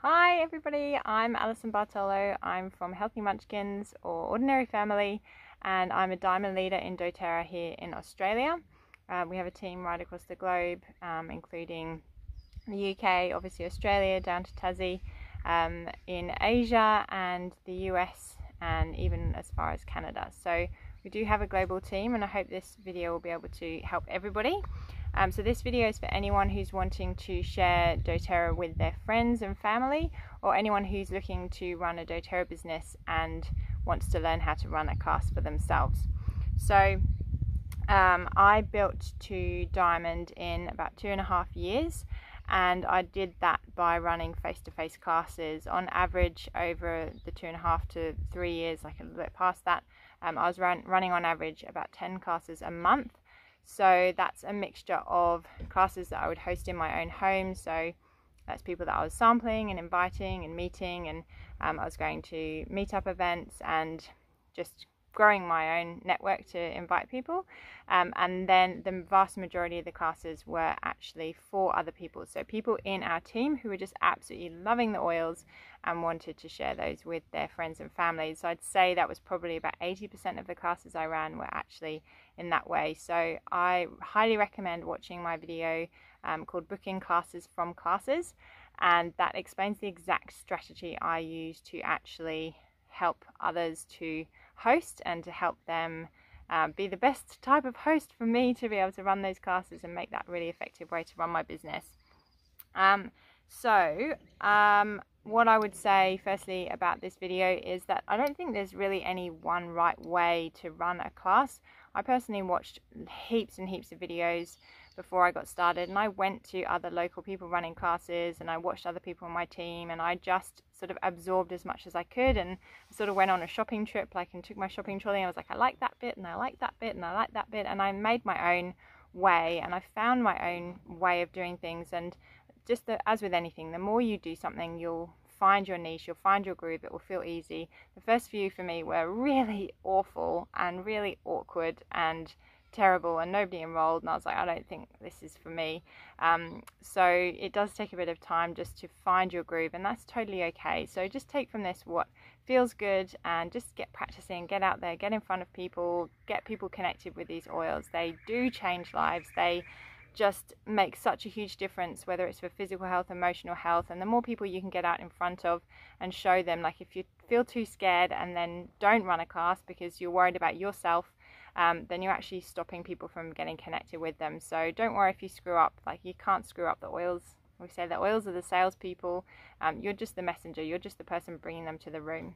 Hi everybody, I'm Alison Bartolo. I'm from Healthy Munchkins or Ordinary Family, and I'm a Diamond Leader in doTERRA here in Australia. We have a team right across the globe, including the UK, obviously Australia, down to Tassie, in Asia and the US, and even as far as Canada. So we do have a global team, and I hope this video will be able to help everybody. So this video is for anyone who's wanting to share doTERRA with their friends and family, or anyone who's looking to run a doTERRA business and wants to learn how to run a class for themselves. So I built to Diamond in about 2.5 years, and I did that by running face-to-face classes on average over the 2.5 to 3 years, like a little bit past that. I was running on average about 10 classes a month. So that's a mixture of classes that I would host in my own home. So that's people that I was sampling and inviting and meeting, and I was going to meetup events and just growing my own network to invite people. And then the vast majority of the classes were actually for other people. So people in our team who were just absolutely loving the oils and wanted to share those with their friends and families. So I'd say that was probably about 80% of the classes I ran were actually in that way. So I highly recommend watching my video called Booking Classes from Classes, and that explains the exact strategy I use to actually help others to host and to help them be the best type of host for me to be able to run those classes and make that really effective way to run my business. What I would say firstly about this video is that I don't think there's really any one right way to run a class. I personally watched heaps and heaps of videos before I got started, and I went to other local people running classes, and I watched other people on my team, and I just sort of absorbed as much as I could, and sort of went on a shopping trip, and took my shopping trolley, and I was like, I like that bit, and I like that bit, and I like that bit, and I made my own way, and I found my own way of doing things. And just as with anything, the more you do something, you'll find your niche, you'll find your groove, it will feel easy. The first few for me were really awful and really awkward and terrible, and nobody enrolled, and I was like, I don't think this is for me. So it does take a bit of time just to find your groove, and that's totally okay. So just take from this what feels good and just get practicing, get out there, get in front of people, get people connected with these oils. They do change lives. They just make such a huge difference, whether it's for physical health, emotional health. And the more people you can get out in front of and show them, like if you feel too scared and then don't run a class because you're worried about yourself, then you're actually stopping people from getting connected with them. So don't worry if you screw up. Like, you can't screw up the oils. We say the oils are the salespeople. You're just the messenger. You're just the person bringing them to the room.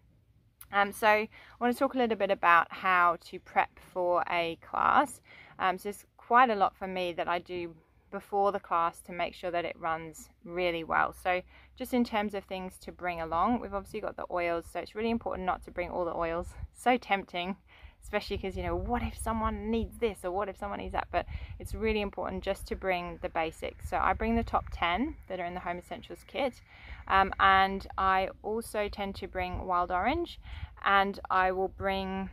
So I want to talk a little bit about how to prep for a class. So there's quite a lot for me that I do before the class to make sure that it runs really well. So just in terms of things to bring along, we've obviously got the oils. So it's really important not to bring all the oils. So tempting, especially because, you know, what if someone needs this or what if someone needs that? But it's really important just to bring the basics. So I bring the top 10 that are in the Home Essentials kit, and I also tend to bring wild orange, and I will bring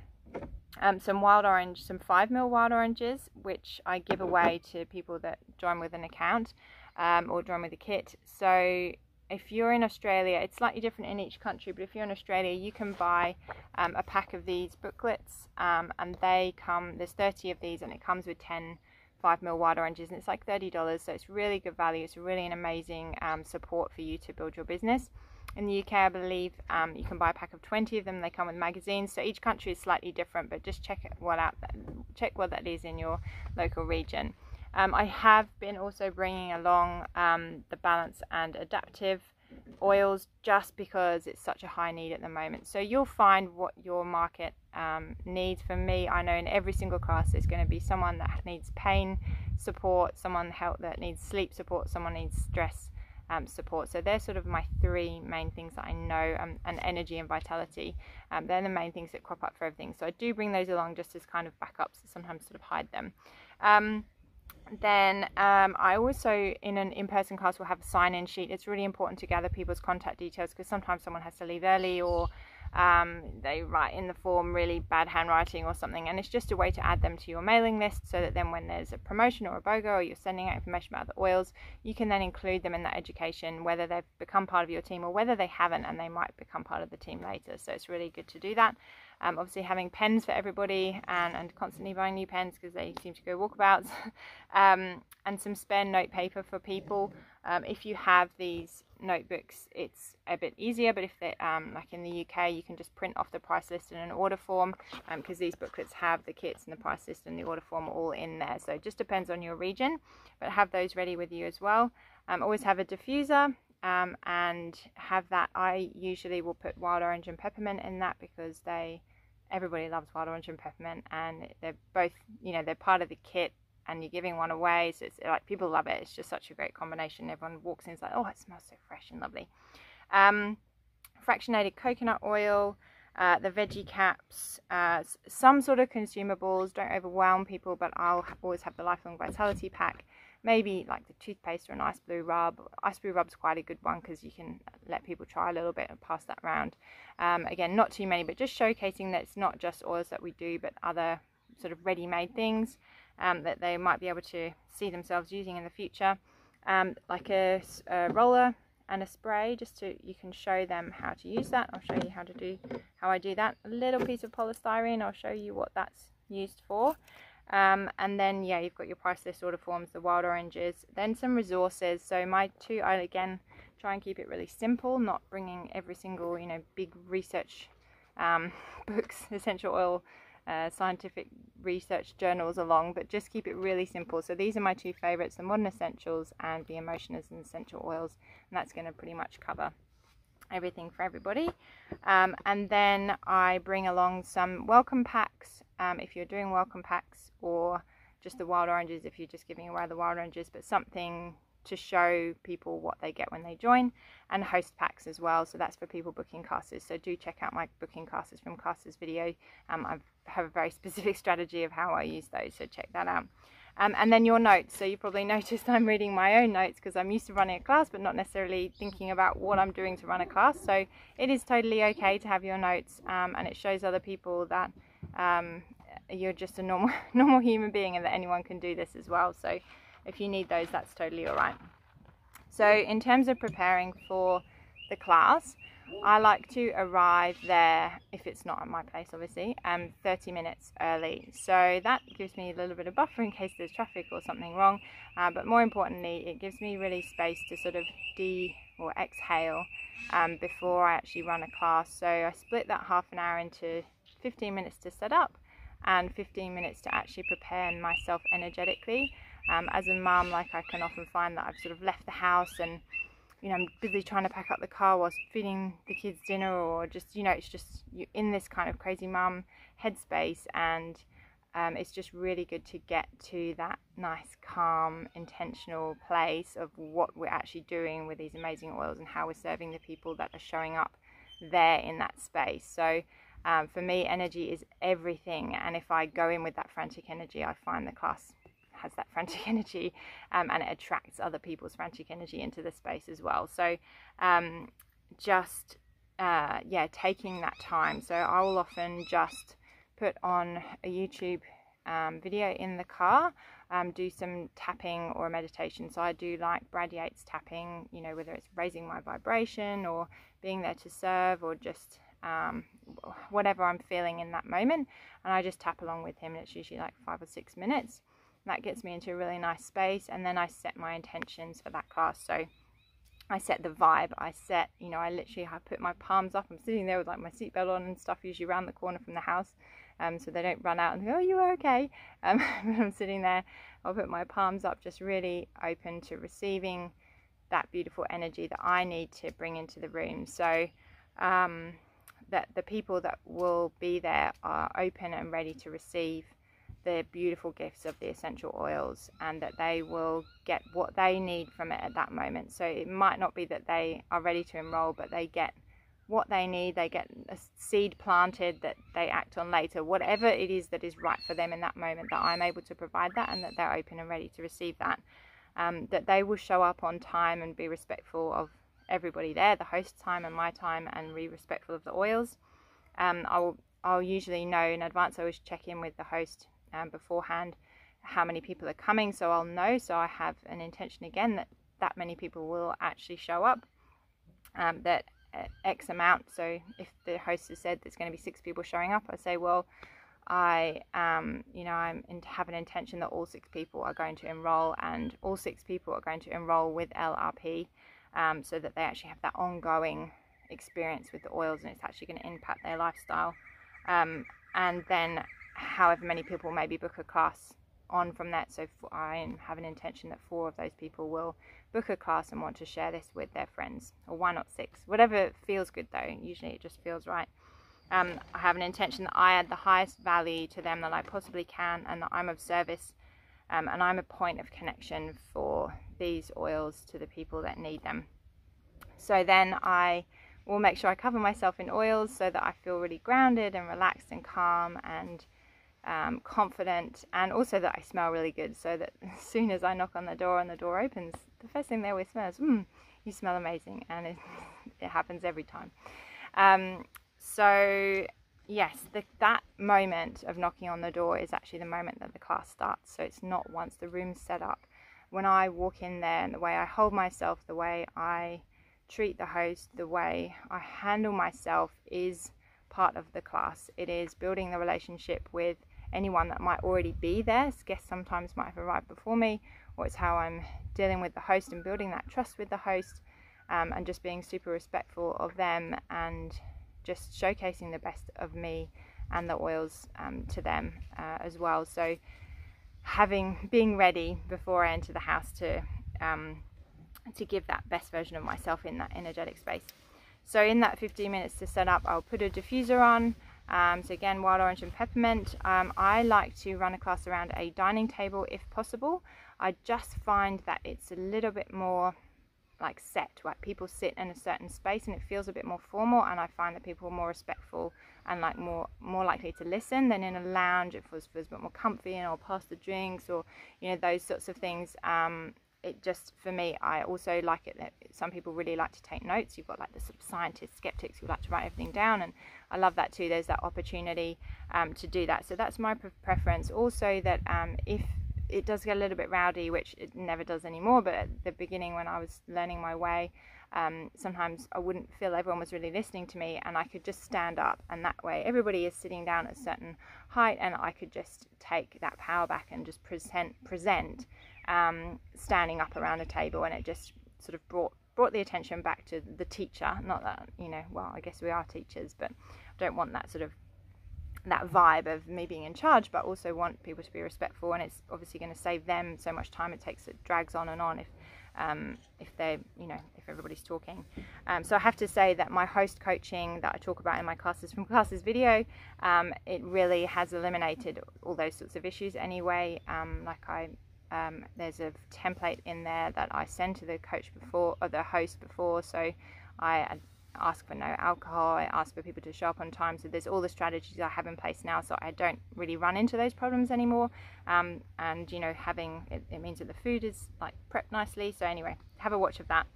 some wild orange, some 5ml wild oranges, which I give away to people that join with an account or join with a kit. So if you're in Australia, it's slightly different in each country, but if you're in Australia, you can buy a pack of these booklets, and they come, there's 30 of these, and it comes with 10 5ml wild oranges, and it's like $30, so it's really good value. It's really an amazing support for you to build your business. In the UK, I believe you can buy a pack of 20 of them. They come with magazines, so each country is slightly different, but just check what that is in your local region. I have been also bringing along the Balance and Adaptive oils, just because it's such a high need at the moment. So you'll find what your market needs. For me, I know in every single class there's going to be someone that needs pain support, someone that needs sleep support, someone needs stress support. So they're sort of my three main things that I know, and energy and vitality. They're the main things that crop up for everything. So I do bring those along just as kind of backups, sometimes sort of hide them. Then I also, in an in-person class, will have a sign-in sheet. It's really important to gather people's contact details, because sometimes someone has to leave early, or they write in the form really bad handwriting or something, and it's just a way to add them to your mailing list, so that then when there's a promotion or a BOGO, or you're sending out information about the oils, you can then include them in that education, whether they've become part of your team or whether they haven't and they might become part of the team later. So it's really good to do that. Obviously having pens for everybody, and constantly buying new pens because they seem to go walkabouts, and some spare note paper for people. If you have these notebooks, it's a bit easier, but if they like in the UK, you can just print off the price list in an order form, because these booklets have the kits and the price list and the order form all in there. So it just depends on your region, but have those ready with you as well. Always have a diffuser, and have that. I usually will put wild orange and peppermint in that, because everybody loves wild orange and peppermint, and they're both, you know, they're part of the kit, and you're giving one away, so it's like people love it. It's just such a great combination. Everyone walks in, it's like, oh, it smells so fresh and lovely. Fractionated coconut oil, the veggie caps, some sort of consumables. Don't overwhelm people, but I'll always have the Lifelong Vitality pack. Maybe like the toothpaste or an ice blue rub. Ice blue rub's quite a good one, because you can let people try a little bit and pass that around. Again, not too many, but just showcasing that it's not just oils that we do, but other sort of ready-made things that they might be able to see themselves using in the future. Like a roller and a spray, just so you can show them how to use that. I'll show you how I do that. A little piece of polystyrene, I'll show you what that's used for. And then, yeah, you've got your price list, order forms, the wild oranges, then some resources. So my two, I again try and keep it really simple, not bringing every single, you know, big research books, essential oil, scientific research journals along, but just keep it really simple. So these are my two favorites, the Modern Essentials and the Emotion as an Essential Oils, and that's going to pretty much cover everything for everybody. And then I bring along some welcome packs, if you're doing welcome packs, or just the wild oranges if you're just giving away the wild oranges, but something to show people what they get when they join, and host packs as well. So that's for people booking classes. So do check out my booking classes from classes video. I have a very specific strategy of how I use those, so check that out. And then your notes. So you probably noticed I'm reading my own notes, because I'm used to running a class but not necessarily thinking about what I'm doing to run a class. So it is totally okay to have your notes, and it shows other people that you're just a normal human being, and that anyone can do this as well. So if you need those, that's totally all right. So in terms of preparing for the class, I like to arrive there, if it's not at my place obviously, 30 minutes early. So that gives me a little bit of buffer in case there's traffic or something wrong, but more importantly, it gives me really space to sort of exhale before I actually run a class. So I split that half an hour into 15 minutes to set up and 15 minutes to actually prepare myself energetically. As a mum, like, I can often find that I've sort of left the house and, you know, I'm busy trying to pack up the car whilst feeding the kids dinner, or just, you know, it's just you're in this kind of crazy mum headspace, and it's just really good to get to that nice, calm, intentional place of what we're actually doing with these amazing oils and how we're serving the people that are showing up there in that space. So for me, energy is everything, and if I go in with that frantic energy, I find the class has that frantic energy, and it attracts other people's frantic energy into the space as well. So taking that time. So I will often just put on a YouTube video in the car, do some tapping or meditation. So I do like Brad Yates tapping, you know, whether it's raising my vibration or being there to serve, or just whatever I'm feeling in that moment, and I just tap along with him, and it's usually like 5 or 6 minutes. That gets me into a really nice space, and then I set my intentions for that class. So I set the vibe, I put my palms up. I'm sitting there with like my seatbelt on and stuff, usually around the corner from the house, so they don't run out and go, oh, you are okay. When I'm sitting there, I'll put my palms up, just really open to receiving that beautiful energy that I need to bring into the room. So that the people that will be there are open and ready to receive the beautiful gifts of the essential oils, and that they will get what they need from it at that moment. So it might not be that they are ready to enroll, but they get what they need. They get a seed planted that they act on later, whatever it is that is right for them in that moment, that I'm able to provide that, and that they're open and ready to receive that. That they will show up on time and be respectful of everybody there, the host's time and my time, and be respectful of the oils. I'll usually know in advance. I always check in with the host beforehand how many people are coming, so I'll know. So I have an intention again that many people will actually show up, that X amount. So if the host has said there's going to be 6 people showing up, I say, well, I have an intention that all 6 people are going to enroll, and all 6 people are going to enroll with LRP, so that they actually have that ongoing experience with the oils, and it's actually going to impact their lifestyle. And then however many people maybe book a class on from that. So I have an intention that 4 of those people will book a class and want to share this with their friends, or why not 6? Whatever feels good though. Usually it just feels right. I have an intention that I add the highest value to them that I possibly can, and that I'm of service, and I'm a point of connection for these oils to the people that need them. So then I will make sure I cover myself in oils so that I feel really grounded and relaxed and calm and confident, and also that I smell really good, so that as soon as I knock on the door and the door opens, the first thing they always smell is, you smell amazing, and it happens every time. So yes, that moment of knocking on the door is actually the moment that the class starts. So it's not once the room's set up. When I walk in there, and the way I hold myself, the way I treat the host, the way I handle myself is part of the class. It is building the relationship with anyone that might already be there. Guests sometimes might have arrived before me, or it's how I'm dealing with the host and building that trust with the host, and just being super respectful of them, and just showcasing the best of me and the oils to them as well. So being ready before I enter the house to give that best version of myself in that energetic space. So in that 15 minutes to set up, I'll put a diffuser on. So again, wild orange and peppermint. I like to run a class around a dining table if possible. I just find that it's a little bit more like set, like people sit in a certain space and it feels a bit more formal, and I find that people are more respectful and like more likely to listen than in a lounge. It feels a bit more comfy, and I'll pass the drinks, or those sorts of things. It just, for me, I also like it that some people really like to take notes. You've got like the sort of scientists, skeptics who like to write everything down, and I love that too. There's that opportunity to do that. So that's my preference. Also that if it does get a little bit rowdy, which it never does anymore, but at the beginning when I was learning my way, sometimes I wouldn't feel everyone was really listening to me, and I could just stand up, and that way everybody is sitting down at a certain height, and I could just take that power back and just present standing up around a table, and it just sort of brought the attention back to the teacher. Not that, well, I guess we are teachers, but I don't want that sort of that vibe of me being in charge, but also want people to be respectful, and it's obviously going to save them so much time. It drags on and on if they if everybody's talking. So I have to say that my host coaching that I talk about in my classes from classes video, it really has eliminated all those sorts of issues anyway. There's a template in there that I send to the coach before, or the host before, so I ask for no alcohol, I ask for people to show up on time. So there's all the strategies I have in place now, so I don't really run into those problems anymore. And having it means that the food is like prepped nicely. So anyway, have a watch of that.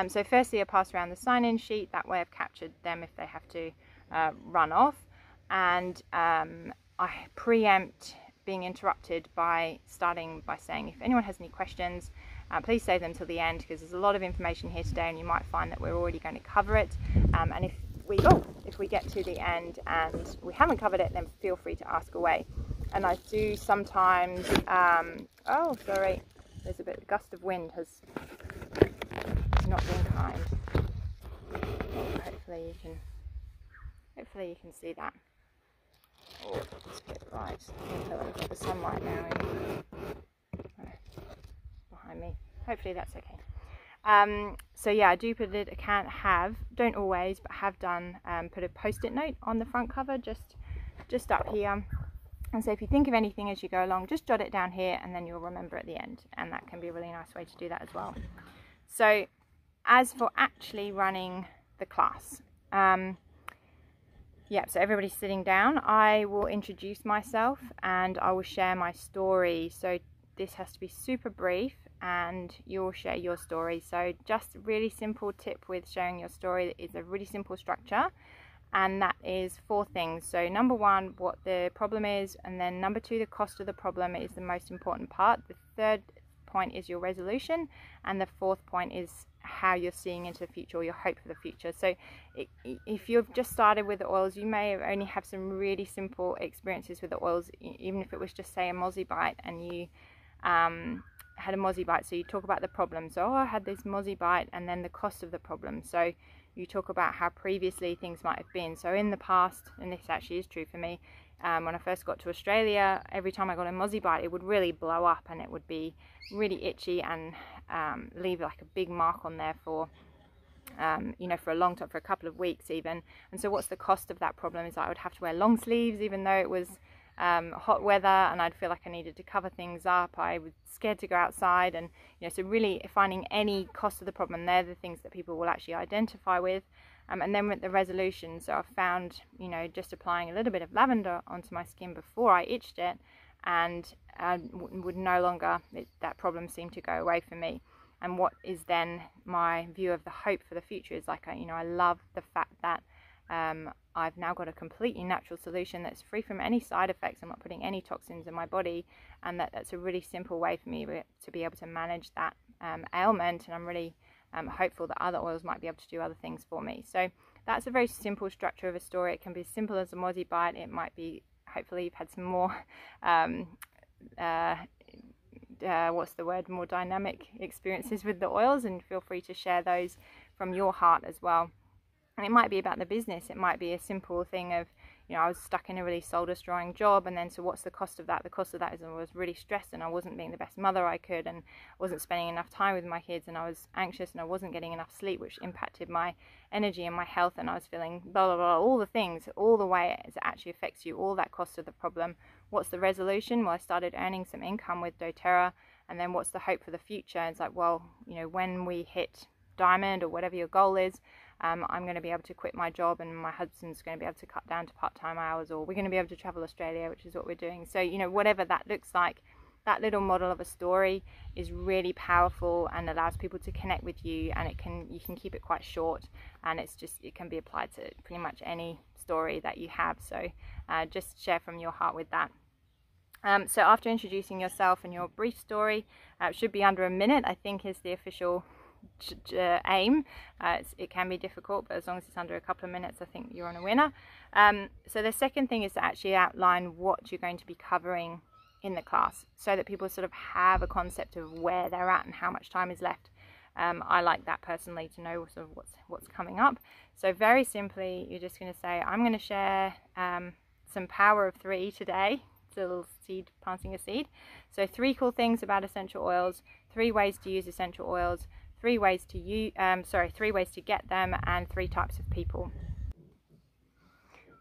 So firstly, I pass around the sign-in sheet. That way I've captured them if they have to run off, and I preempt being interrupted by starting by saying, if anyone has any questions, please save them till the end, because there's a lot of information here today, and you might find that we're already going to cover it. And if we get to the end and we haven't covered it, then feel free to ask away. And I do sometimes, oh sorry, there's a bit of gust of wind has not been kind. Hopefully you can see that. Oh, let's get right. I've got the sun right now behind me. Hopefully that's okay. So yeah, I do put it. Don't always, but have done. Put a post-it note on the front cover, just up here. And so if you think of anything as you go along, just jot it down here, and then you'll remember at the end. And that can be a really nice way to do that as well. So as for actually running the class, so everybody's sitting down. I will introduce myself and I will share my story. So this has to be super brief, and you'll share your story. So just a really simple tip with sharing your story is a really simple structure. and that is 4 things. So number 1, what the problem is, and then number 2, the cost of the problem is the most important part. The third point is your resolution, and the fourth point is how you're seeing into the future, or your hope for the future. So if you've just started with the oils, you may only have some really simple experiences with the oils, even if it was just, say, a mozzie bite, and you had a mozzie bite. So you talk about the problem. So, oh, I had this mozzie bite, and then the cost of the problem. So you talk about how previously things might have been. So in the past, and this actually is true for me, when I first got to Australia, every time I got a mozzie bite, it would really blow up, and it would be really itchy, and leave like a big mark on there for for a long time, for a couple of weeks even. And so what's the cost of that problem is I would have to wear long sleeves even though it was hot weather, and I'd feel like I needed to cover things up. I was scared to go outside, and so really finding any cost of the problem, they're the things that people will actually identify with. And then with the resolution, so I've found just applying a little bit of lavender onto my skin before I itched it, and would no longer, that problem seemed to go away for me. And what is then my view of the hope for the future is like, I love the fact that I've now got a completely natural solution that's free from any side effects. I'm not putting any toxins in my body, and that's a really simple way for me to be able to manage that ailment. And I'm really hopeful that other oils might be able to do other things for me. So that's a very simple structure of a story. It can be as simple as a mozzie bite. It might be, hopefully you've had some more more dynamic experiences with the oils, and feel free to share those from your heart as well. And it might be about the business. It might be a simple thing of, I was stuck in a really soul destroying job, and then so what's the cost of that? The cost of that is I was really stressed, and I wasn't being the best mother I could, and wasn't spending enough time with my kids, and I was anxious, and I wasn't getting enough sleep, which impacted my energy and my health, and I was feeling blah blah blah, all the things, all the way it actually affects you, all that cost of the problem. What's the resolution? Well, I started earning some income with doTERRA. And then what's the hope for the future? It's like, well, when we hit diamond, or whatever your goal is, I'm going to be able to quit my job, and my husband's going to be able to cut down to part-time hours, or we're going to be able to travel Australia, which is what we're doing. So whatever that looks like, that little model of a story is really powerful and allows people to connect with you, and you can keep it quite short, and it can be applied to pretty much any story that you have. So just share from your heart with that. So after introducing yourself and your brief story, it should be under a minute, I think, is the official aim. It can be difficult, but as long as it's under a couple of minutes, I think you're on a winner. So the second thing is to actually outline what you're going to be covering in the class, so that people sort of have a concept of where they're at and how much time is left. I like that personally, to know sort of what's coming up. So very simply, you're just going to say, I'm going to share some power of 3 today. A little seed, planting a seed. So 3 cool things about essential oils, 3 ways to use essential oils, 3 ways to get them, and 3 types of people.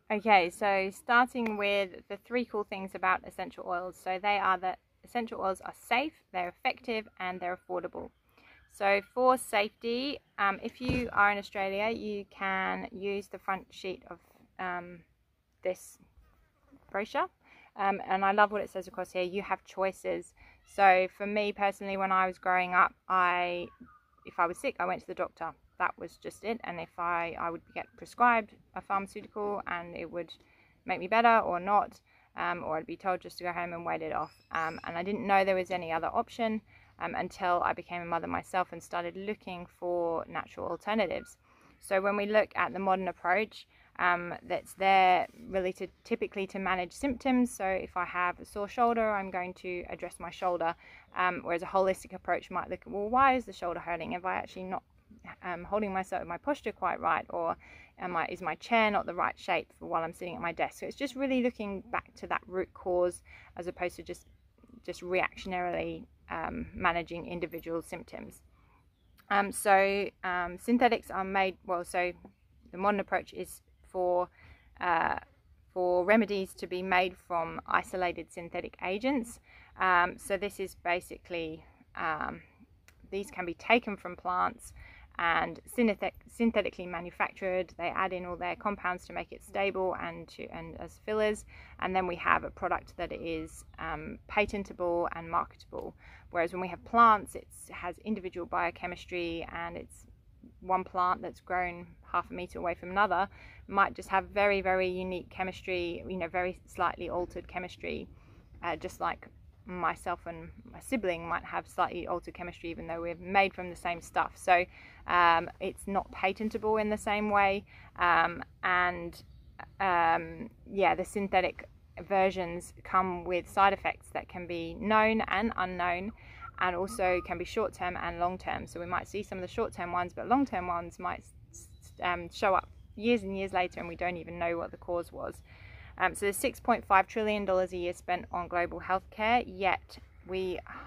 Okay, so starting with the 3 cool things about essential oils. So they are that essential oils are safe, they're effective, and they're affordable. So for safety, if you are in Australia, you can use the front sheet of this brochure. And I love what it says across here. You have choices. So for me personally, when I was growing up, if I was sick, I went to the doctor. That was just it. And if I would get prescribed a pharmaceutical, and it would make me better or not, or I'd be told just to go home and wait it off. And I didn't know there was any other option until I became a mother myself and started looking for natural alternatives. So when we look at the modern approach, that's there really typically to manage symptoms. So if I have a sore shoulder, I'm going to address my shoulder, whereas a holistic approach might look at, well, why is the shoulder hurting? Am I actually not holding my posture quite right, or is my chair not the right shape for while I'm sitting at my desk? So it's just really looking back to that root cause, as opposed to just reactionarily managing individual symptoms. Synthetics are made, so the modern approach is for remedies to be made from isolated synthetic agents. So this is basically, these can be taken from plants and synthetically manufactured. They add in all their compounds to make it stable and as fillers, and then we have a product that is patentable and marketable. Whereas when we have plants, it has individual biochemistry, and it's one plant that's grown half a meter away from another might just have very, very unique chemistry, you know, very slightly altered chemistry, just like myself and my sibling might have slightly altered chemistry even though we're made from the same stuff. So it's not patentable in the same way, yeah, the synthetic versions come with side effects that can be known and unknown, and also can be short-term and long-term. So we might see some of the short-term ones, but long-term ones might show up years and years later and we don't even know what the cause was. So there's $6.5 trillion a year spent on global healthcare, yet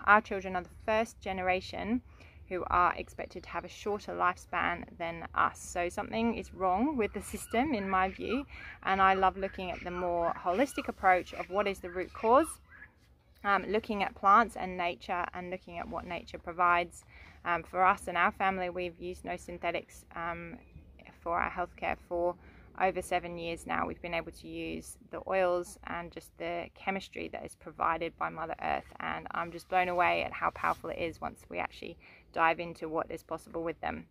our children are the first generation who are expected to have a shorter lifespan than us. So something is wrong with the system, in my view, and I love looking at the more holistic approach of what is the root cause, looking at plants and nature and looking at what nature provides. For us and our family, we've used no synthetics for our healthcare for over 7 years now. We've been able to use the oils and just the chemistry that is provided by Mother Earth, and I'm just blown away at how powerful it is once we actually dive into what is possible with them.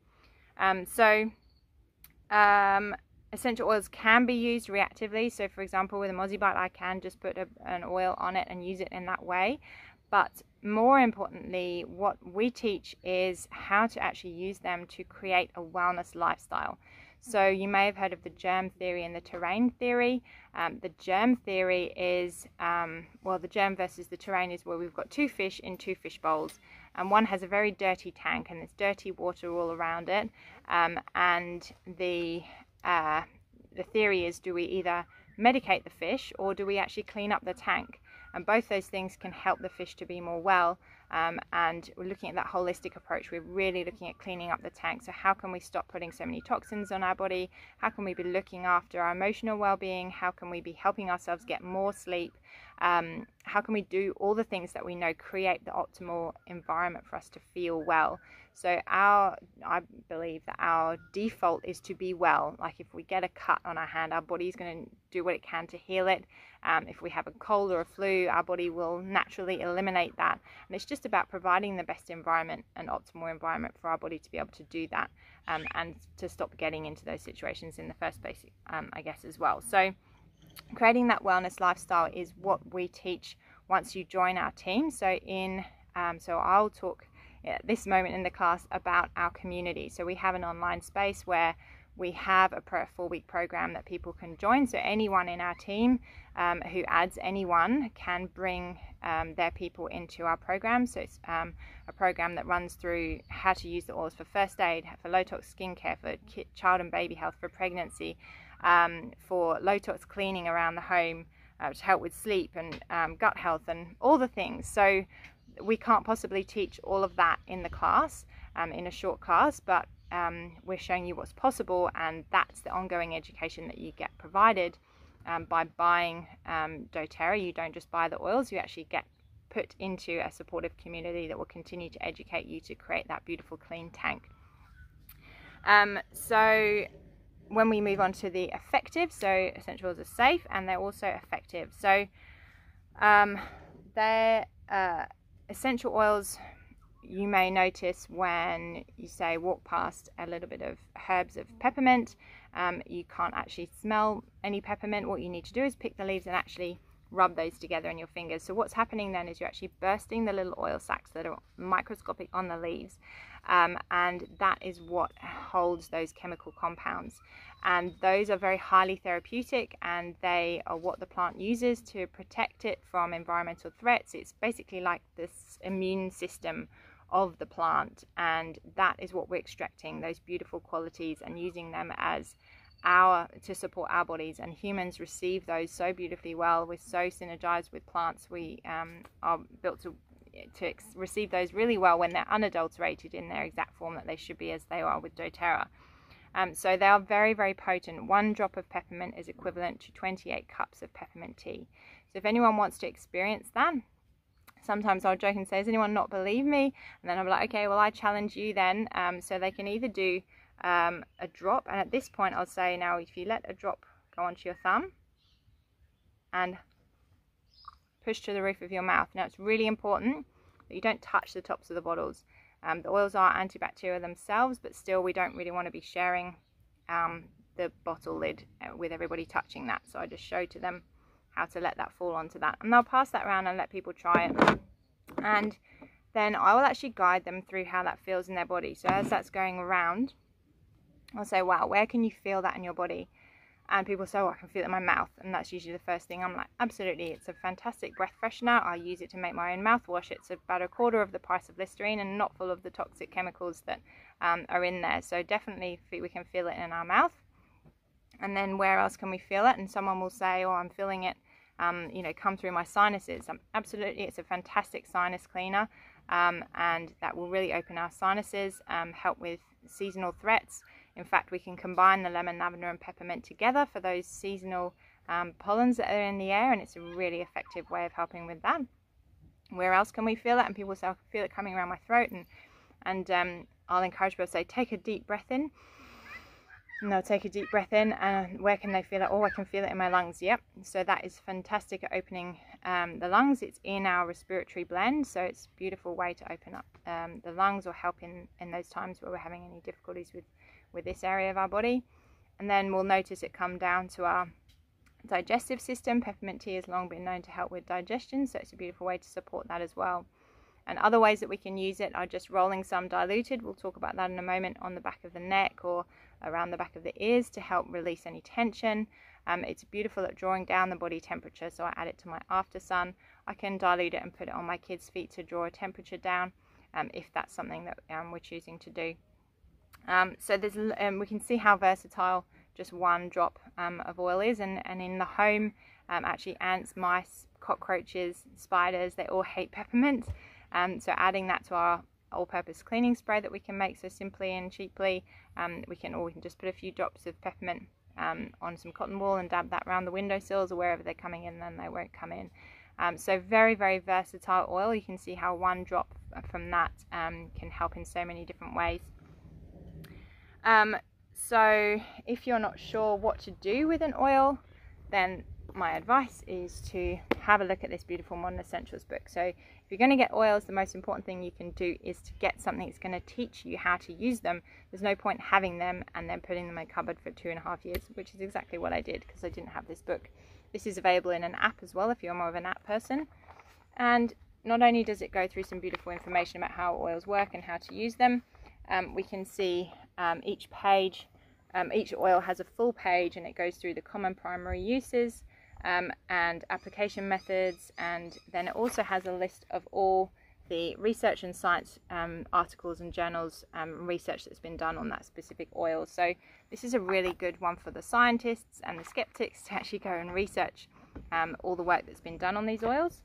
Essential oils can be used reactively. So for example, with a mozzie bite, I can just put an oil on it and use it in that way. But more importantly, what we teach is how to actually use them to create a wellness lifestyle. So you may have heard of the germ theory and the terrain theory. The germ theory is, the germ versus the terrain is where we've got two fish in two fish bowls, and one has a very dirty tank and there's dirty water all around it. And the theory is, do we either medicate the fish or do we actually clean up the tank? And both those things can help the fish to be more well. And we're looking at that holistic approach. We're really looking at cleaning up the tank. So how can we stop putting so many toxins on our body? How can we be looking after our emotional well-being? How can we be helping ourselves get more sleep? How can we do all the things that we know create the optimal environment for us to feel well? So I believe that our default is to be well. Like if we get a cut on our hand, our body is going to do what it can to heal it. If we have a cold or a flu, our body will naturally eliminate that. And it's just about providing the best environment and optimal environment for our body to be able to do that, and to stop getting into those situations in the first place, I guess, as well. So creating that wellness lifestyle is what we teach once you join our team. So I'll talk at this moment in the class about our community. So we have an online space where we have a 4-week program that people can join. So anyone in our team who adds anyone can bring their people into our program. So it's a program that runs through how to use the oils for first aid, for low tox skincare, for child and baby health, for pregnancy, for low tox cleaning around the home, to help with sleep and gut health and all the things. So we can't possibly teach all of that in the class, in a short class, but we're showing you what's possible, and that's the ongoing education that you get provided by buying doTERRA. You don't just buy the oils, you actually get put into a supportive community that will continue to educate you to create that beautiful clean tank. So when we move on to the effective, so essential oils are safe and they're also effective. So they're essential oils, you may notice when you say walk past a little bit of herbs of peppermint, you can't actually smell any peppermint. What you need to do is pick the leaves and actually rub those together in your fingers. So what's happening then is you're actually bursting the little oil sacs that are microscopic on the leaves, and that is what holds those chemical compounds. And those are very highly therapeutic, and they are what the plant uses to protect it from environmental threats. It's basically like this immune system of the plant, and that is what we're extracting, those beautiful qualities, and using them as to support our bodies. And humans receive those so beautifully well. We're so synergized with plants. We are built to receive those really well when they're unadulterated in their exact form that they should be, as they are with doTERRA. So they are very, very potent. 1 drop of peppermint is equivalent to 28 cups of peppermint tea. So if anyone wants to experience that, sometimes I'll joke and say, does anyone not believe me? And then I'm like, okay, well, I challenge you then. So they can either do a drop, and at this point I'll say, now if you let a drop go onto your thumb and push to the roof of your mouth. Now it's really important that you don't touch the tops of the bottles. The oils are antibacterial themselves, but still we don't really want to be sharing the bottle lid with everybody touching that. So I just show to them how to let that fall onto that, and I'll pass that around and let people try it, and then I will actually guide them through how that feels in their body. So as that's going around, I'll say, wow, where can you feel that in your body? And people say, oh, I can feel it in my mouth. And that's usually the first thing. I'm like, absolutely, it's a fantastic breath freshener. I use it to make my own mouthwash. It's about $1/4 of the price of Listerine and not full of the toxic chemicals that are in there. So definitely we can feel it in our mouth. And then where else can we feel it? And someone will say, oh, I'm feeling it, come through my sinuses. Absolutely, it's a fantastic sinus cleaner. And that will really open our sinuses, help with seasonal threats. In fact, we can combine the lemon, lavender and peppermint together for those seasonal pollens that are in the air, and it's a really effective way of helping with that. Where else can we feel it? And people say, I can feel it coming around my throat, and I'll encourage people to say, take a deep breath in. And they'll take a deep breath in, and where can they feel it? Oh, I can feel it in my lungs. Yep. So that is fantastic at opening the lungs. It's in our respiratory blend, so it's a beautiful way to open up the lungs, or help in those times where we're having any difficulties with this area of our body. And then we'll notice it come down to our digestive system. Peppermint tea has long been known to help with digestion, so it's a beautiful way to support that as well. And other ways that we can use it are just rolling some diluted, we'll talk about that in a moment, on the back of the neck or around the back of the ears to help release any tension. It's beautiful at drawing down the body temperature, so I add it to my after sun. I can dilute it and put it on my kids' feet to draw a temperature down, if that's something that we're choosing to do. So there's we can see how versatile just one drop of oil is, and in the home, actually ants, mice, cockroaches, spiders, they all hate peppermint. So adding that to our all-purpose cleaning spray that we can make so simply and cheaply, we can just put a few drops of peppermint on some cotton wool and dab that around the windowsills or wherever they're coming in, then they won't come in. So very, very versatile oil. You can see how one drop from that can help in so many different ways. So if you're not sure what to do with an oil, then my advice is to have a look at this beautiful Modern Essentials book. So if you're going to get oils, the most important thing you can do is to get something that's going to teach you how to use them. There's no point having them and then putting them in a cupboard for 2.5 years, which is exactly what I did because I didn't have this book. This is available in an app as well if you're more of an app person. And not only does it go through some beautiful information about how oils work and how to use them, we can see each page, each oil has a full page, and it goes through the common primary uses and application methods, and then it also has a list of all the research and science articles and journals research that's been done on that specific oil. So this is a really good one for the scientists and the skeptics to actually go and research all the work that's been done on these oils.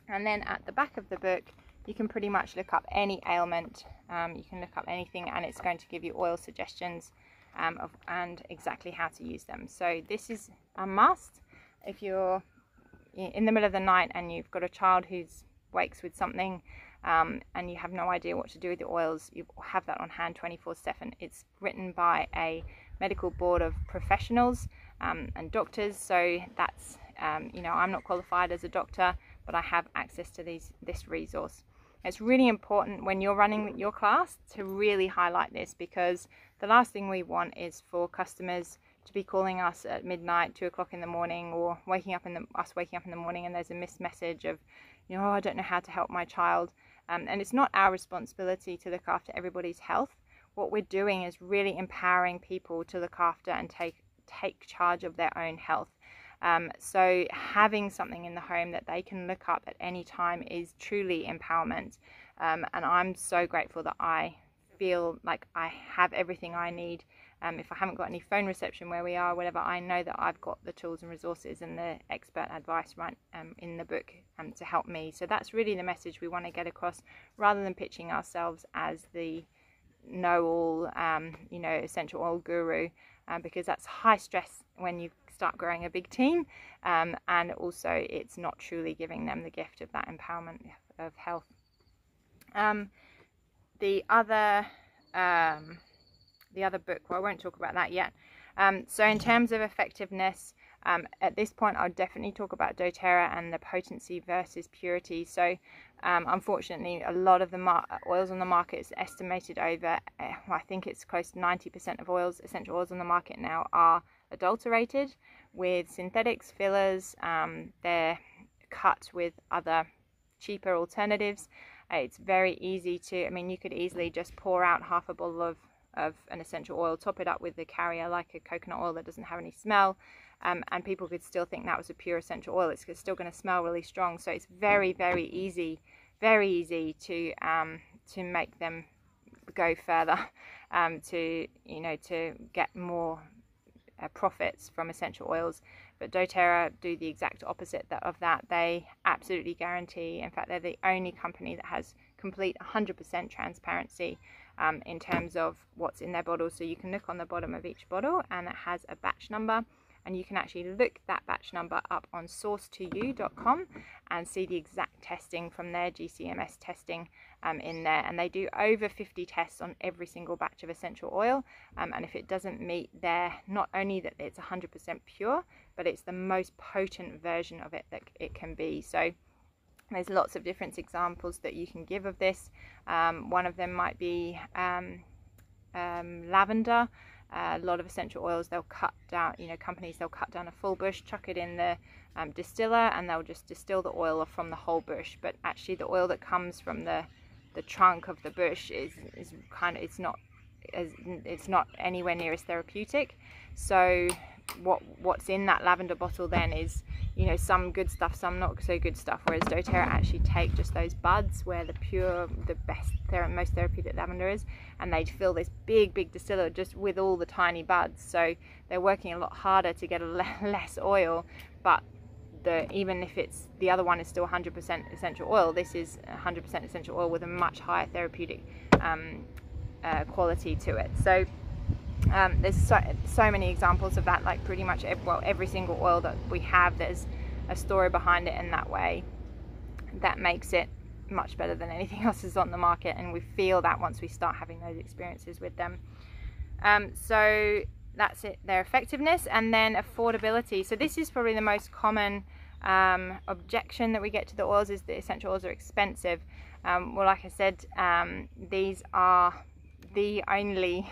And then at the back of the book you can pretty much look up any ailment, you can look up anything, and it's going to give you oil suggestions and exactly how to use them. So this is a must if you're in the middle of the night and you've got a child who wakes with something and you have no idea what to do with the oils. You have that on hand 24/7. It's written by a medical board of professionals and doctors, so that's I'm not qualified as a doctor, but I have access to this resource. It's really important when you're running your class to really highlight this, because the last thing we want is for customers to be calling us at midnight, 2 o'clock in the morning, or waking up in the morning and there's a missed message of, oh, I don't know how to help my child. And it's not our responsibility to look after everybody's health. What we're doing is really empowering people to look after and take charge of their own health. So having something in the home that they can look up at any time is truly empowerment. And I'm so grateful that I feel like I have everything I need. If I haven't got any phone reception where we are, whatever, I know that I've got the tools and resources and the expert advice right in the book to help me. So that's really the message we want to get across, rather than pitching ourselves as the know-all, essential oil guru, because that's high stress when you start growing a big team, and also it's not truly giving them the gift of that empowerment of health. The other book, well, I won't talk about that yet. So in terms of effectiveness, At this point, I'll definitely talk about doTERRA and the potency versus purity. So unfortunately, a lot of the oils on the market is estimated over, I think it's close to 90% of essential oils on the market now are adulterated with synthetics, fillers. They're cut with other cheaper alternatives. It's very easy to, I mean, you could easily just pour out half a bottle of an essential oil, top it up with the carrier like a coconut oil that doesn't have any smell, and people could still think that was a pure essential oil. It's still going to smell really strong. So it's very, very easy to make them go further, to get more profits from essential oils. But doTERRA do the exact opposite of that. They absolutely guarantee, in fact they're the only company that has complete 100% transparency in terms of what's in their bottle. So you can look on the bottom of each bottle and it has a batch number, and you can actually look that batch number up on source2u.com and see the exact testing from their GCMS testing in there. And they do over 50 tests on every single batch of essential oil, and if it doesn't meet their, not only that it's 100% pure, but it's the most potent version of it that it can be. So there's lots of different examples that you can give of this. One of them might be lavender. A lot of essential oils, they'll cut down, companies, they'll cut down a full bush, chuck it in the distiller, and they'll just distill the oil from the whole bush. But actually the oil that comes from the trunk of the bush is kind of, it's not anywhere near as therapeutic. So what's in that lavender bottle then is, some good stuff, some not so good stuff, whereas doTERRA actually take just those buds where the best, most therapeutic lavender is, and they fill this big distiller just with all the tiny buds. So they're working a lot harder to get less oil, but even if it's, the other one is still 100% essential oil, this is 100% essential oil with a much higher therapeutic quality to it. So there's so many examples of that, like pretty much every single oil that we have, there's a story behind it in that way that makes it much better than anything else is on the market, and we feel that once we start having those experiences with them. So that's it, their effectiveness, and then affordability. So this is probably the most common objection that we get to the oils, is that essential oils are expensive. Well, like I said, these are the only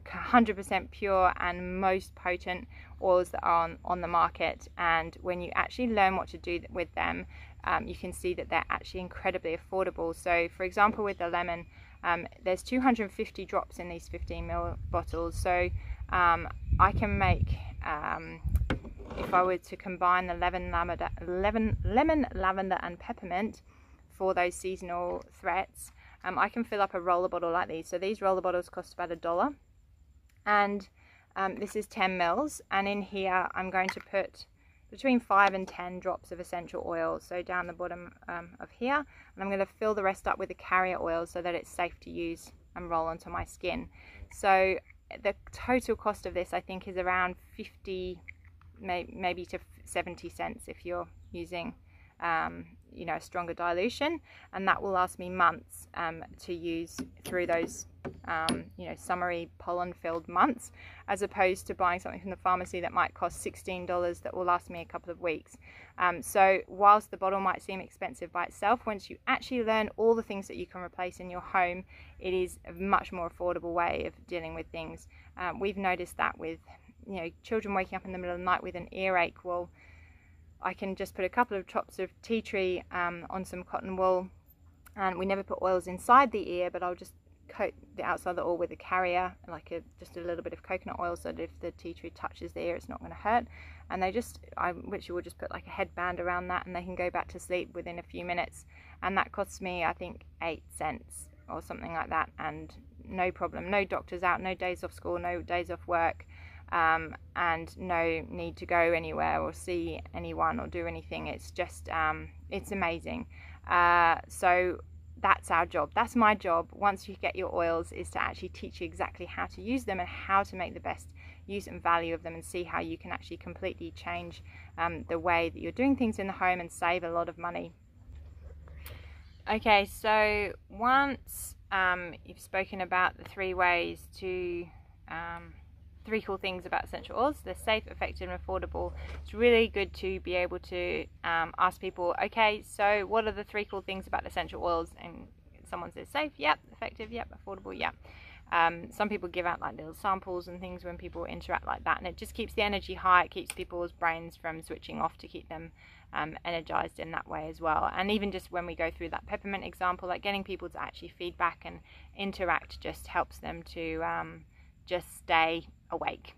100% pure and most potent oils that are on the market, and when you actually learn what to do with them, you can see that they're actually incredibly affordable. So for example, with the lemon, there's 250 drops in these 15ml bottles. So I can make, if I were to combine the lemon, lavender and peppermint for those seasonal threats, I can fill up a roller bottle like these. So these roller bottles cost about $1, and this is 10 mils, and in here I'm going to put between 5 and 10 drops of essential oil, so down the bottom of here, and I'm going to fill the rest up with the carrier oil so that it's safe to use and roll onto my skin. So the total cost of this, I think, is around 50, maybe to 70 cents if you're using a stronger dilution, and that will last me months to use through those summery pollen filled months, as opposed to buying something from the pharmacy that might cost $16 that will last me a couple of weeks. So whilst the bottle might seem expensive by itself, once you actually learn all the things that you can replace in your home, it is a much more affordable way of dealing with things. We've noticed that with children waking up in the middle of the night with an earache. Well, I can just put a couple of drops of tea tree on some cotton wool, and we never put oils inside the ear, but I'll just coat the outside of the oil with a carrier, like just a little bit of coconut oil, so that if the tea tree touches the ear, it's not going to hurt. And I literally will just put like a headband around that, and they can go back to sleep within a few minutes. And that costs me, I think, 8 cents or something like that, and no problem. No doctors out, no days off school, no days off work. And no need to go anywhere or see anyone or do anything. It's just it's amazing. So that's our job, that's my job once you get your oils, is to actually teach you exactly how to use them and how to make the best use and value of them, and see how you can actually completely change the way that you're doing things in the home and save a lot of money. Okay, so once you've spoken about the three 3 cool things about essential oils. They're safe, effective and affordable. It's really good to be able to ask people, okay, so what are the 3 cool things about essential oils? And someone says safe, yep. Effective, yep. Affordable, yep. Some people give out like little samples and things when people interact like that, and it just keeps the energy high. It keeps people's brains from switching off to keep them energized in that way as well. And even just when we go through that peppermint example, like getting people to actually feedback and interact just helps them to just stay awake.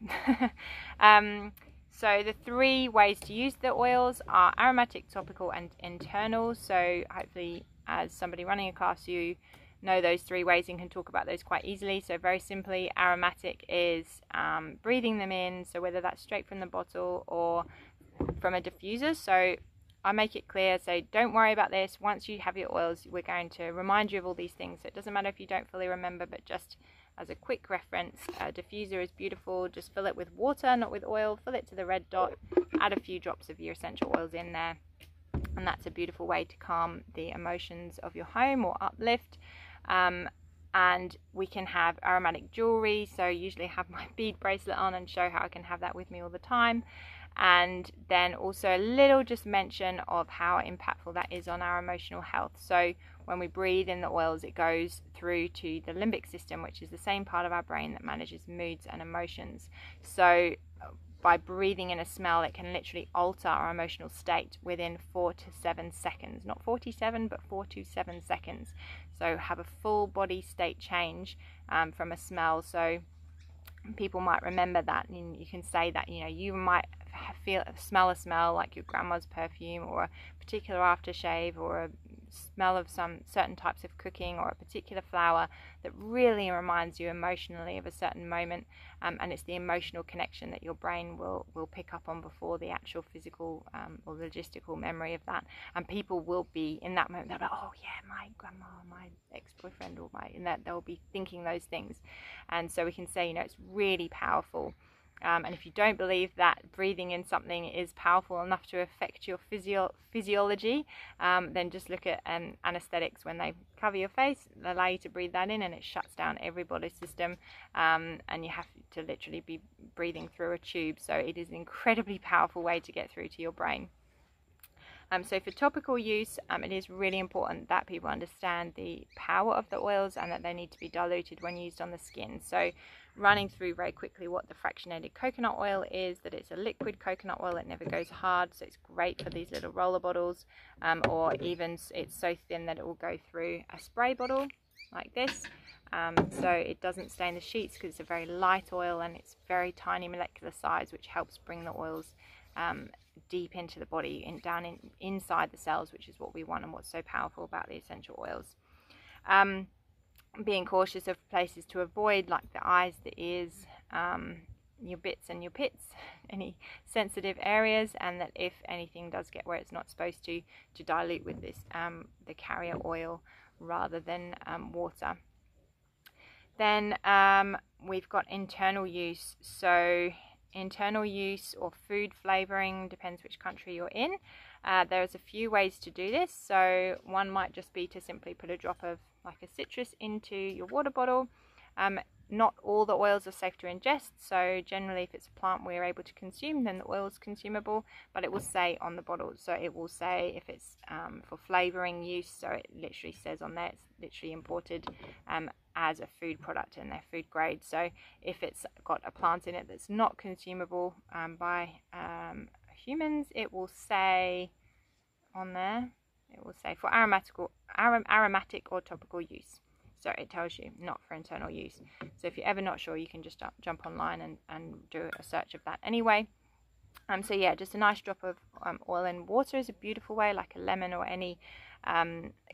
So the 3 ways to use the oils are aromatic, topical and internal. So hopefully as somebody running a class you know those 3 ways and can talk about those quite easily. So very simply, aromatic is breathing them in, so whether that's straight from the bottle or from a diffuser. So I make it clear, so don't worry about this. Once you have your oils, we're going to remind you of all these things. So it doesn't matter if you don't fully remember, but just as a quick reference, a diffuser is beautiful. Just fill it with water, not with oil. Fill it to the red dot, add a few drops of your essential oils in there, and that's a beautiful way to calm the emotions of your home or uplift. And we can have aromatic jewelry, so I usually have my bead bracelet on and show how I can have that with me all the time. And then also a little just mention of how impactful that is on our emotional health. So when we breathe in the oils, it goes through to the limbic system, which is the same part of our brain that manages moods and emotions. So by breathing in a smell, it can literally alter our emotional state within 4 to 7 seconds. Not 47, but 4 to 7 seconds. So have a full body state change from a smell. So people might remember that, and you can say that, you know, you might smell a smell like your grandma's perfume, or a particular aftershave, or a smell of some certain types of cooking, or a particular flower that really reminds you emotionally of a certain moment, and it's the emotional connection that your brain will pick up on before the actual physical or logistical memory of that. And people will be in that moment, they'll be like, oh yeah, my grandma, my ex-boyfriend, or and that they'll be thinking those things. And so we can say, you know, it's really powerful. And if you don't believe that breathing in something is powerful enough to affect your physiology, then just look at anesthetics. When they cover your face, they allow you to breathe that in, and it shuts down every body system, and you have to literally be breathing through a tube. So it is an incredibly powerful way to get through to your brain. So for topical use, it is really important that people understand the power of the oils and that they need to be diluted when used on the skin. So running through very quickly what the fractionated coconut oil is, that it's a liquid coconut oil, it never goes hard, so it's great for these little roller bottles, or even it's so thin that it will go through a spray bottle like this. So it doesn't stain the sheets because it's a very light oil and it's very tiny molecular size, which helps bring the oils deep into the body and down inside the cells, which is what we want and what's so powerful about the essential oils. Being cautious of places to avoid, like the eyes, the ears, your bits and your pits, any sensitive areas, and that if anything does get where it's not supposed to dilute with this the carrier oil rather than water. Then we've got internal use. So internal use or food flavoring, depends which country you're in. There's a few ways to do this. So one might just be to simply put a drop of like a citrus into your water bottle. Not all the oils are safe to ingest, so generally if it's a plant we're able to consume, then the oil is consumable, but it will say on the bottle. So it will say if it's for flavoring use, so it literally says on there it's literally imported as a food product and they're food grade. So if it's got a plant in it that's not consumable by humans, it will say on there, it will say for aromatic or topical use. So it tells you not for internal use. So if you're ever not sure, you can just jump online and do a search of that anyway. So yeah, just a nice drop of oil in water is a beautiful way, like a lemon or any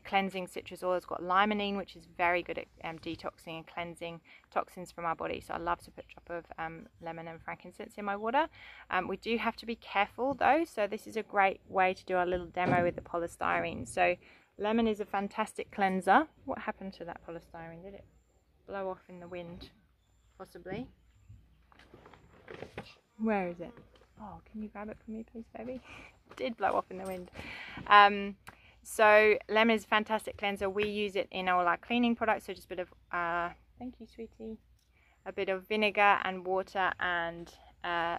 cleansing citrus oil. It's got limonene, which is very good at detoxing and cleansing toxins from our body. So I love to put a drop of lemon and frankincense in my water. We do have to be careful though. So this is a great way to do our little demo with the polystyrene. So lemon is a fantastic cleanser. What happened to that polystyrene? Did it blow off in the wind? Possibly. Where is it? Oh, can you grab it for me, please, baby? It did blow off in the wind. So lemon is a fantastic cleanser. We use it in all our cleaning products. So just a bit of, thank you, sweetie. a bit of vinegar and water and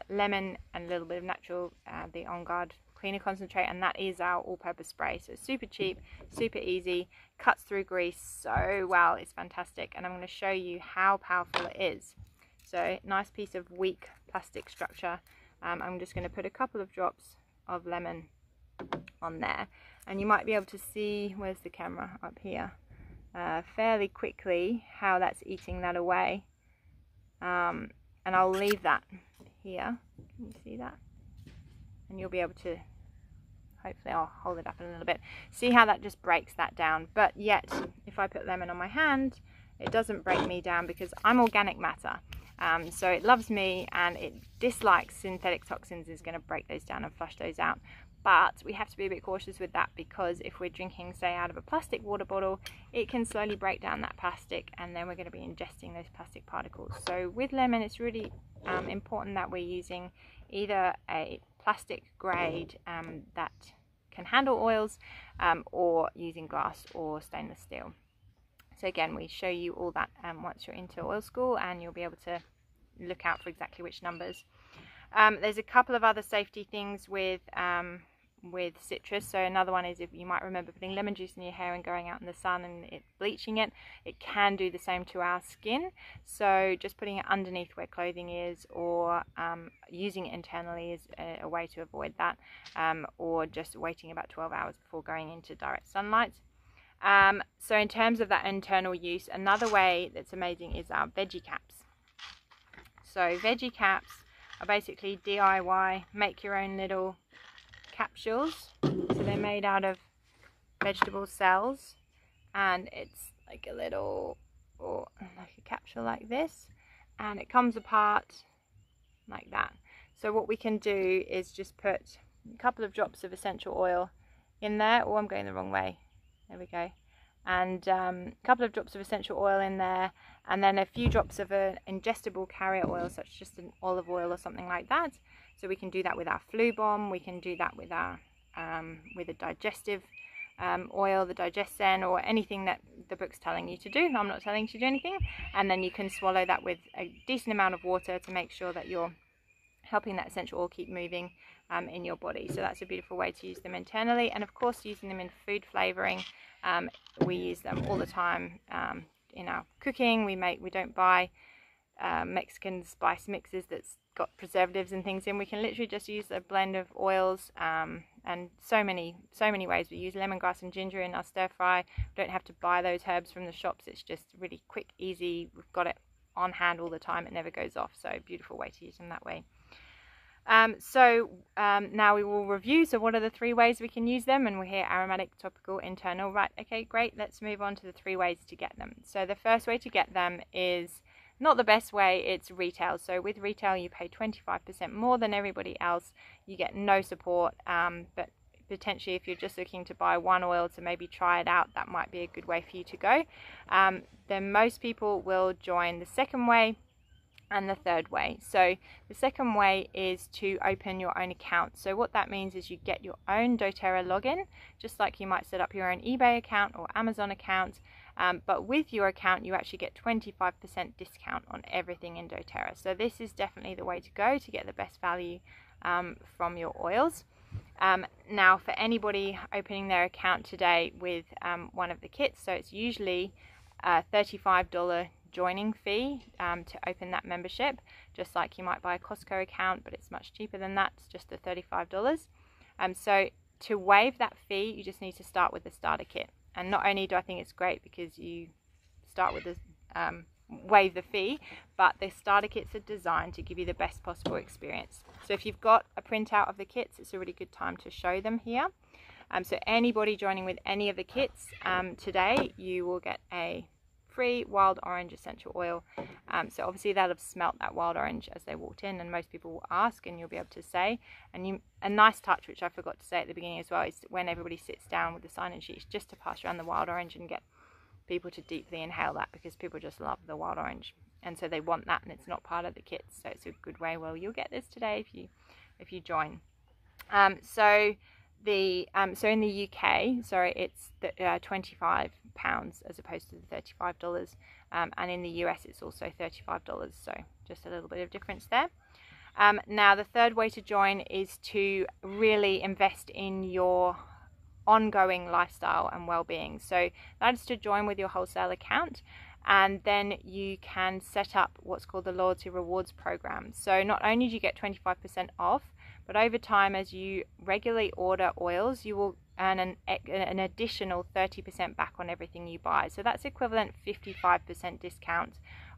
lemon and a little bit of natural, the On Guard cleaner concentrate, and that is our all-purpose spray. So it's super cheap, super easy, cuts through grease so well, it's fantastic. And I'm going to show you how powerful it is. So nice piece of weak plastic structure. I'm just going to put a couple of drops of lemon on there, and you might be able to see, where's the camera, up here, fairly quickly how that's eating that away. And I'll leave that here, can you see that? And you'll be able to, hopefully I'll hold it up a little bit, see how that just breaks that down. But yet if I put lemon on my hand, it doesn't break me down because I'm organic matter. So it loves me and it dislikes synthetic toxins, is going to break those down and flush those out. But we have to be a bit cautious with that, because if we're drinking, say, out of a plastic water bottle, it can slowly break down that plastic, and then we're going to be ingesting those plastic particles. So with lemon, it's really important that we're using either a plastic grade that can handle oils, or using glass or stainless steel. So again, we show you all that once you're into oil school, and you'll be able to look out for exactly which numbers. There's a couple of other safety things with citrus. So another one is, if you might remember putting lemon juice in your hair and going out in the sun and it bleaching it, it can do the same to our skin. So just putting it underneath where clothing is, or using it internally is a way to avoid that, or just waiting about 12 hours before going into direct sunlight. So in terms of that internal use, another way that's amazing is our veggie caps. So veggie caps are basically DIY, make your own little capsules. So they're made out of vegetable cells, and it's like a little, or like a capsule like this, and it comes apart like that. So what we can do is just put a couple of drops of essential oil in there. Oh, I'm going the wrong way. There we go. And a couple of drops of essential oil in there, and then a few drops of an ingestible carrier oil, such as just an olive oil or something like that. So we can do that with our flu bomb, we can do that with our with a digestive oil, the Digesten, or anything that the book's telling you to do. I'm not telling you to do anything. And then you can swallow that with a decent amount of water to make sure that you're helping that essential oil keep moving in your body. So that's a beautiful way to use them internally. And of course, using them in food flavoring, we use them all the time in our cooking. We don't buy Mexican spice mixes that's got preservatives and things in. We can literally just use a blend of oils, and so many ways. We use lemongrass and ginger in our stir fry. We don't have to buy those herbs from the shops. It's just really quick, easy. We've got it on hand all the time. It never goes off. So beautiful way to use them that way. Now we will review. So what are the 3 ways we can use them? And we're here: aromatic, topical, internal. Right, okay, great. Let's move on to the 3 ways to get them. So the first way to get them is not the best way, it's retail. So with retail, you pay 25% more than everybody else. You get no support, but potentially if you're just looking to buy one oil to maybe try it out, that might be a good way for you to go. Then most people will join the second way and the third way. So the second way is to open your own account. So what that means is you get your own doTERRA login, just like you might set up your own eBay account or Amazon account. But with your account, you actually get 25% discount on everything in doTERRA. So this is definitely the way to go to get the best value from your oils. Now, for anybody opening their account today with one of the kits, so it's usually a $35 joining fee to open that membership, just like you might buy a Costco account, but it's much cheaper than that. It's just the $35. So to waive that fee, you just need to start with the starter kit. And not only do I think it's great because you start with the waive the fee, but the starter kits are designed to give you the best possible experience. So if you've got a printout of the kits, it's a really good time to show them here. So anybody joining with any of the kits today, you will get a free wild orange essential oil. So obviously they'll have smelt that wild orange as they walked in, and most people will ask, and you'll be able to say. And a nice touch, which I forgot to say at the beginning as well, is when everybody sits down with the sign-in sheets, just to pass around the wild orange and get people to deeply inhale that, because people just love the wild orange, and so they want that, and it's not part of the kit. So it's a good way. Well, you'll get this today if you join. So So in the UK, sorry, it's £25 as opposed to the $35, and in the US it's also $35, so just a little bit of difference there. Now the third way to join is to really invest in your ongoing lifestyle and well-being. So that is to join with your wholesale account, and then you can set up what's called the loyalty rewards program. So not only do you get 25% off, but over time, as you regularly order oils, you will earn an additional 30% back on everything you buy. So that's equivalent 55% discount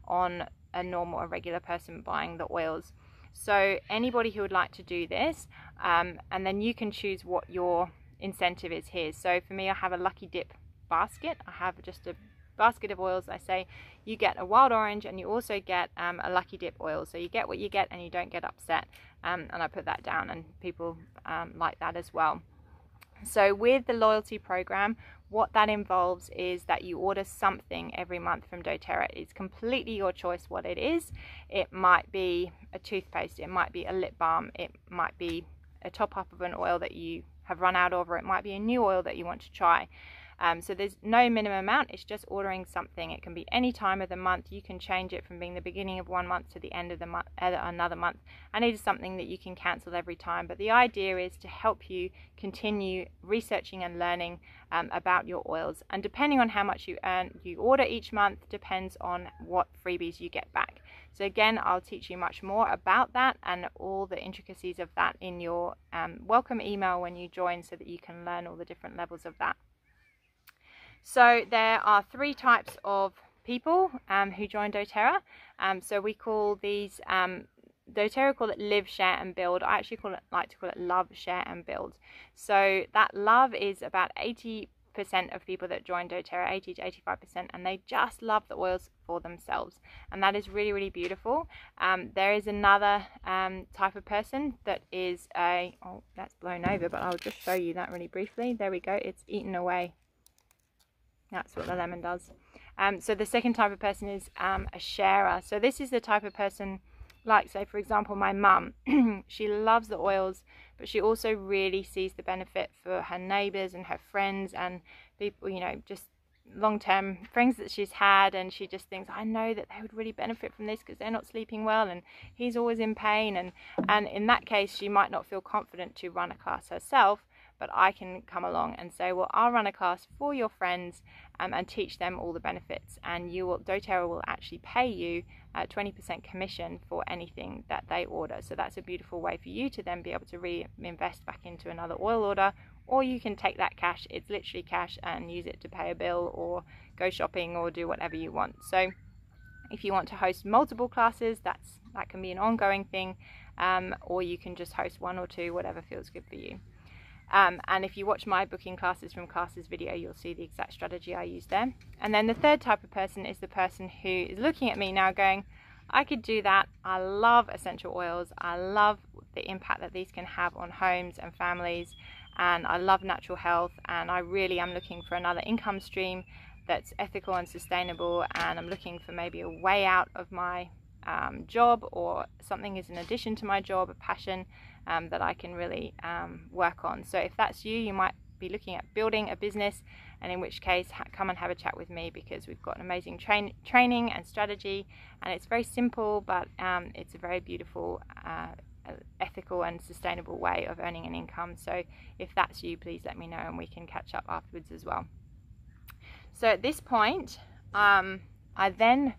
on a regular person buying the oils. So anybody who would like to do this, and then you can choose what your incentive is here. So for me, I have a Lucky Dip basket. I have just a basket of oils. I say you get a wild orange and you also get a Lucky Dip oil, so you get what you get and you don't get upset, and I put that down, and people like that as well. So with the loyalty program, what that involves is that you order something every month from doTERRA. It's completely your choice what it is. It might be a toothpaste, it might be a lip balm, it might be a top up of an oil that you have run out of, or it might be a new oil that you want to try. So there's no minimum amount, it's just ordering something. It can be any time of the month. You can change it from being the beginning of one month to the end of the month, another month, and it is something that you can cancel every time. But the idea is to help you continue researching and learning about your oils, and depending on how much you order each month depends on what freebies you get back. So again, I'll teach you much more about that and all the intricacies of that in your welcome email when you join, so that you can learn all the different levels of that. So there are three types of people who join doTERRA. So we call these, doTERRA call it live, share and build. I actually like to call it love, share and build. So that love is about 80% of people that join doTERRA, 80 to 85%, and they just love the oils for themselves, and that is really, really beautiful. There is another type of person that is oh, that's blown over, but I'll just show you that really briefly. There we go, it's eaten away. That's what the lemon does. So the second type of person is a sharer. So this is the type of person, like say for example my mum. She loves the oils, but she also really sees the benefit for her neighbours and her friends and people, you know, just long-term friends that she's had, and she just thinks, I know that they would really benefit from this because they're not sleeping well and he's always in pain, and in that case she might not feel confident to run a class herself, but I can come along and say, well, I'll run a class for your friends and teach them all the benefits, and doTERRA will actually pay you 20% commission for anything that they order. So that's a beautiful way for you to then be able to reinvest back into another oil order, or you can take that cash, it's literally cash, and use it to pay a bill or go shopping or do whatever you want. So if you want to host multiple classes, that can be an ongoing thing, or you can just host one or two, whatever feels good for you. And if you watch my booking classes from classes video, you'll see the exact strategy I use there. And then the third type of person is the person who is looking at me now going, I could do that. I love essential oils. I love the impact that these can have on homes and families. And I love natural health. And I really am looking for another income stream that's ethical and sustainable. And I'm looking for maybe a way out of my job, or something is in addition to my job, a passion that I can really work on. So if that's you, you might be looking at building a business, and in which case come and have a chat with me, because we've got an amazing training and strategy, and it's very simple, but it's a very beautiful ethical and sustainable way of earning an income. So if that's you, please let me know and we can catch up afterwards as well. So at this point I then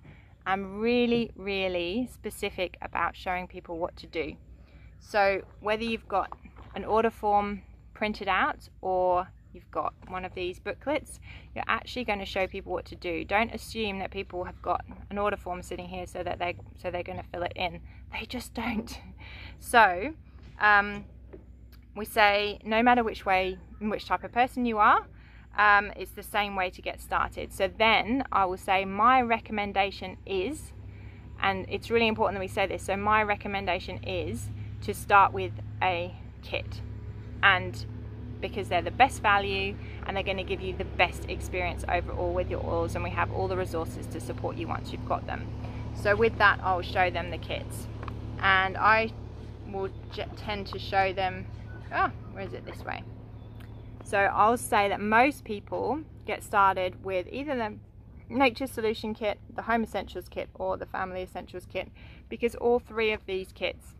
am really, really specific about showing people what to do. So whether you've got an order form printed out or you've got one of these booklets, you're actually going to show people what to do. Don't assume that people have got an order form sitting here so that they're going to fill it in. They just don't. So we say no matter which type of person you are, it's the same way to get started. So then I will say my recommendation is, and it's really important that we say this, so my recommendation is to start with a kit, and because they're the best value and they're going to give you the best experience overall with your oils, and we have all the resources to support you once you've got them. So with that, I'll show them the kits, and I will tend to show them, where is it, this way? So I'll say that most people get started with either the Nature Solution Kit, the Home Essentials Kit, or the Family Essentials Kit, because all three of these kits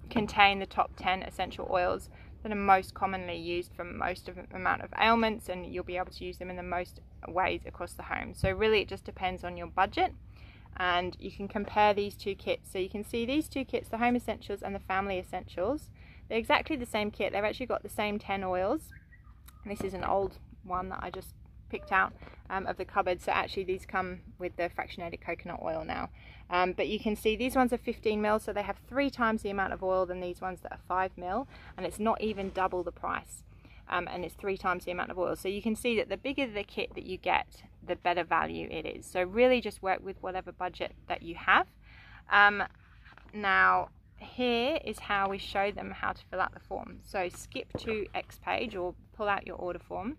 contain the top 10 essential oils that are most commonly used for most of the amount of ailments, and you'll be able to use them in the most ways across the home. So really it just depends on your budget, and you can compare these two kits. So you can see these two kits, the Home Essentials and the Family Essentials, they're exactly the same kit. They've actually got the same 10 oils. This is an old one that I just picked out of the cupboard, so actually these come with the fractionated coconut oil now, but you can see these ones are 15 ml, so they have 3 times the amount of oil than these ones that are 5 ml, and it's not even double the price, and it's 3 times the amount of oil. So you can see that the bigger the kit that you get, the better value it is. So really just work with whatever budget that you have. Now here is how we show them how to fill out the form. So skip to X page or pull out your order form.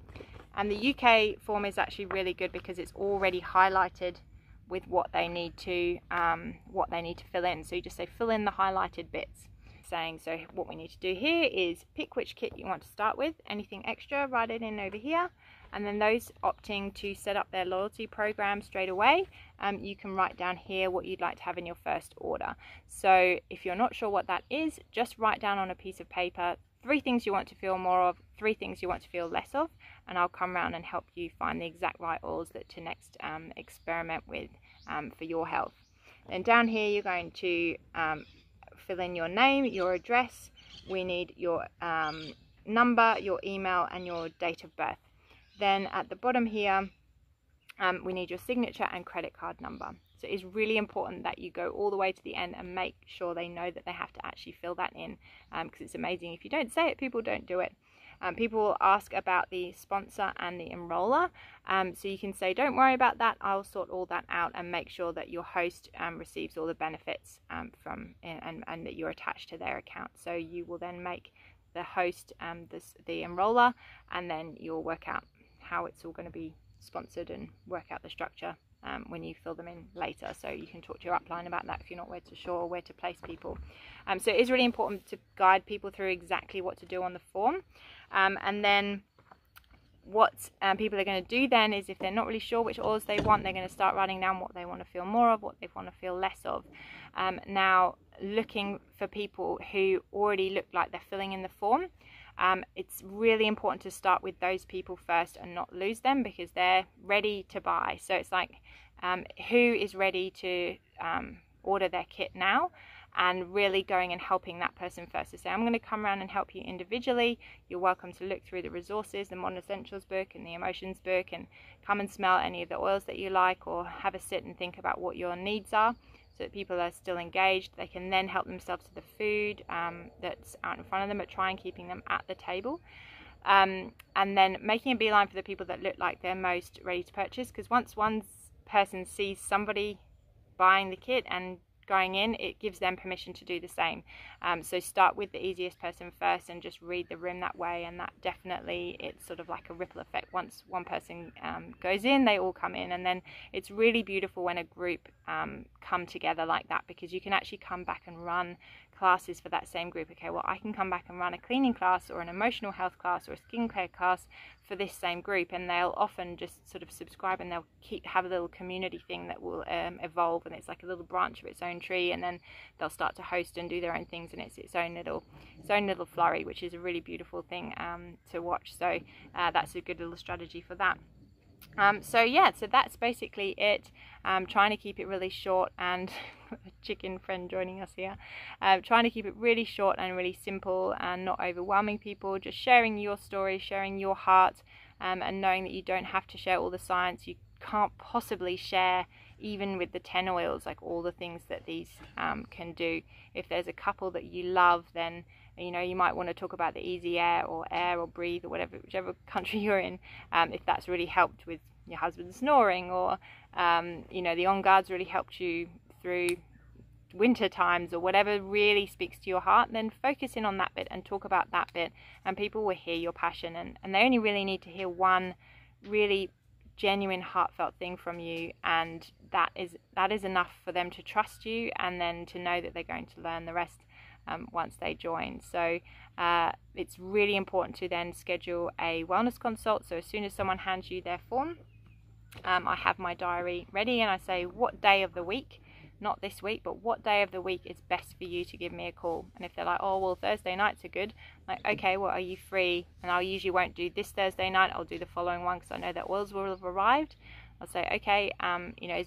And the UK form is actually really good because it's already highlighted with what they need to fill in. So you just say fill in the highlighted bits. Saying, so what we need to do here is pick which kit you want to start with. Anything extra, write it in over here. And then those opting to set up their loyalty program straight away, you can write down here what you'd like to have in your first order. So if you're not sure what that is, just write down on a piece of paper 3 things you want to feel more of, 3 things you want to feel less of, and I'll come around and help you find the exact right oils that to next experiment with for your health. And down here you're going to fill in your name, your address. We need your number, your email, and your date of birth. Then at the bottom here, we need your signature and credit card number. So it's really important that you go all the way to the end and make sure they know that they have to actually fill that in, because it's amazing. If you don't say it, people don't do it. People will ask about the sponsor and the enroller, so you can say don't worry about that, I'll sort all that out, and make sure that your host receives all the benefits and that you're attached to their account. So you will then make the host the enroller, and then you'll work out how it's all going to be sponsored and work out the structure when you fill them in later. So you can talk to your upline about that if you're not sure where to place people. So it is really important to guide people through exactly what to do on the form. And then what people are going to do then is, if they're not really sure which oils they want, they're going to start writing down what they want to feel more of, what they want to feel less of. Now, looking for people who already look like they're filling in the form, it's really important to start with those people first and not lose them, because they're ready to buy. So it's like, who is ready to order their kit now, and really going and helping that person first. To say, I'm going to come around and help you individually. You're welcome to look through the resources, the Modern Essentials book and the Emotions book, and come and smell any of the oils that you like, or have a sit and think about what your needs are, so that people are still engaged. They can then help themselves to the food that's out in front of them, but try and keeping them at the table. And then making a beeline for the people that look like they're most ready to purchase, because once one person sees somebody buying the kit and going in, it gives them permission to do the same. So start with the easiest person first and just read the room that way, and that definitely, it's sort of like a ripple effect. Once one person goes in, they all come in, and then it's really beautiful when a group come together like that, because you can actually come back and run classes for that same group. Okay, well, I can come back and run a cleaning class or an emotional health class or a skincare class for this same group, and they'll often just sort of subscribe, and they'll have a little community thing that will evolve, and it's like a little branch of its own tree, and then they'll start to host and do their own things, and it's its own little flurry, which is a really beautiful thing to watch. So that's a good little strategy for that. So yeah, so that's basically it. Trying to keep it really short, and a chicken friend joining us here. Trying to keep it really short and really simple, and not overwhelming people, just sharing your story, sharing your heart, and knowing that you don't have to share all the science. You can't possibly share, even with the 10 oils, like all the things that these can do. If there's a couple that you love, then you know, you might want to talk about the Easy Air or Air or Breathe or whatever, whichever country you're in, if that's really helped with your husband snoring, or you know, the On Guard's really helped you through winter times, or whatever really speaks to your heart, then focus in on that bit and talk about that bit, and people will hear your passion, and they only really need to hear one really genuine, heartfelt thing from you, and that is enough for them to trust you, and then to know that they're going to learn the rest once they join. So it's really important to then schedule a wellness consult. So as soon as someone hands you their form, I have my diary ready and I say what day of the week, not this week, but what day of the week is best for you to give me a call. And if they're like, oh, well, Thursday nights are good, like, okay, well, are you free? And I usually won't do this Thursday night, I'll do the following one because I know that oils will have arrived. I'll say, okay, you know,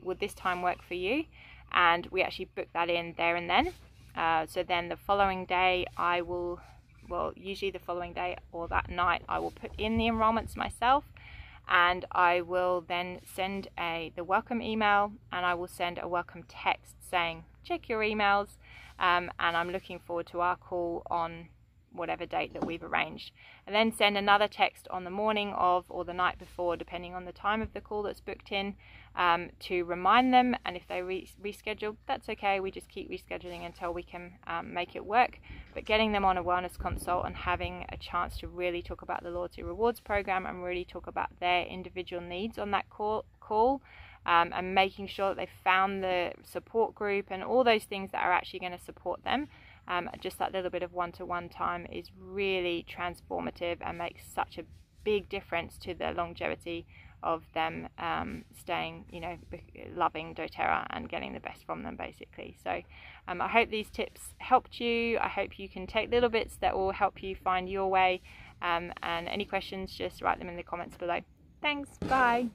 would this time work for you? And we actually book that in there and then. So then the following day I will, well, usually the following day or that night, I will put in the enrollments myself. And I will then send the welcome email, and I will send a welcome text saying check your emails, and I'm looking forward to our call on whatever date that we've arranged. And then send another text on the morning of or the night before, depending on the time of the call that's booked in, to remind them. And if they reschedule, that's okay, we just keep rescheduling until we can make it work. But getting them on a wellness consult and having a chance to really talk about the loyalty rewards program and really talk about their individual needs on that call, and making sure that they've found the support group and all those things that are actually going to support them. Just that little bit of one-to-one time is really transformative and makes such a big difference to the longevity of them staying, you know, loving doTERRA and getting the best from them, basically. So I hope these tips helped you. I hope you can take little bits that will help you find your way, and any questions, just write them in the comments below. Thanks, bye.